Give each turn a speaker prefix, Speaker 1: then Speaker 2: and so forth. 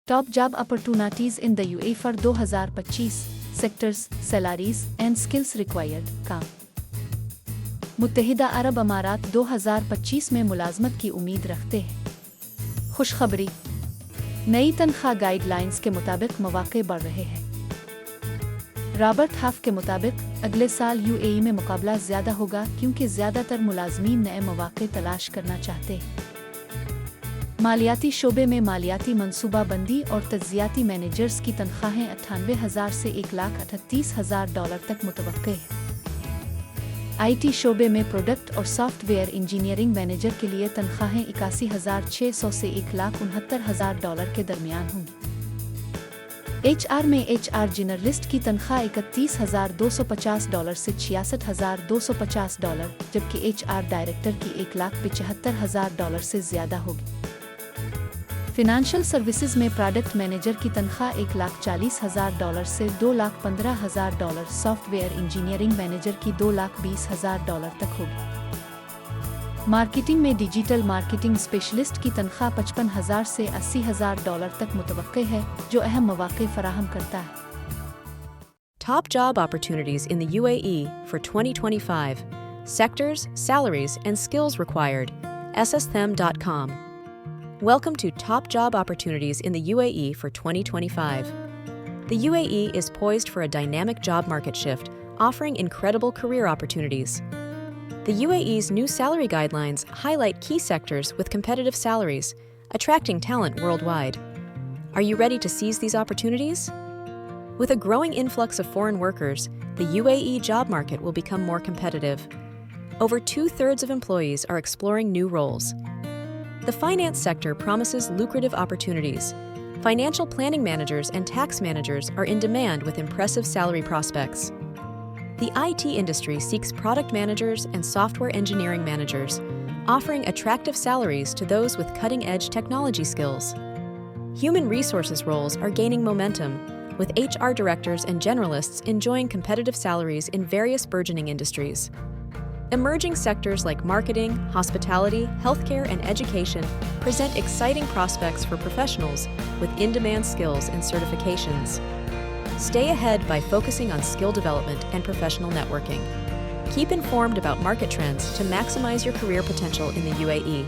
Speaker 1: Top job opportunities in the UAE for 2025 sectors, salaries and skills required. काम मुत्तहिदा अरब अमारात 2025 में मुलाजमत की उम्मीद रखते हैं। खुशखबरी, नई तनख्वाह गाइडलाइंस के मुताबिक मवाक़े बढ़ रहे हैं। रॉबर्ट हाफ के मुताबिक अगले साल यूएई में मुकाबला ज़्यादा होगा क्योंकि ज़्यादातर मुलाजमीन नए मवाक़े तलाश करना चाहते हैं। मालियाती शोबे में मालियाती मनसूबाबंदी और तज्जियाती मैनेजर्स की तनख्वाहें 98,000 से $1,38,000 तक मुतवक्के हैं। आईटी शोबे में प्रोडक्ट और सॉफ्टवेयर इंजीनियरिंग मैनेजर के लिए तनख्वाहें 81,600 से $1,69,000 के दरमियान होंगी। एचआर में एचआर जनरलिस्ट की तनख्वाह $31,250 से $66,250, जबकि एचआर डायरेक्टर की $1,75,000 से ज़्यादा होगी। फिनेंशियल सर्विसेज में प्रोडक्ट मैनेजर की तनख्वाह $1,40,000 से $2,15,000, सॉफ्टवेयर इंजीनियरिंग मैनेजर की $2,20,000 तक होगी। मार्केटिंग में डिजिटल मार्केटिंग स्पेशलिस्ट की तनख्वाह $55,000 से $80,000 तक मुतवक्के है, जो अहम मौक़े फराहम करता है।
Speaker 2: Top job opportunities in the UAE for 2025. Sectors, salaries, and skills required. ssthem.com. Welcome to Top Job Opportunities in the UAE for 2025. The UAE is poised for a dynamic job market shift, offering incredible career opportunities. The UAE's new salary guidelines highlight key sectors with competitive salaries, attracting talent worldwide. Are you ready to seize these opportunities? With a growing influx of foreign workers, the UAE job market will become more competitive. Over 2/3 of employees are exploring new roles. The finance sector promises lucrative opportunities. Financial planning managers and tax managers are in demand with impressive salary prospects. The IT industry seeks product managers and software engineering managers, offering attractive salaries to those with cutting-edge technology skills. Human resources roles are gaining momentum, with HR directors and generalists enjoying competitive salaries in various burgeoning industries. Emerging sectors like marketing, hospitality, healthcare, and education present exciting prospects for professionals with in-demand skills and certifications. Stay ahead by focusing on skill development and professional networking. Keep informed about market trends to maximize your career potential in the UAE.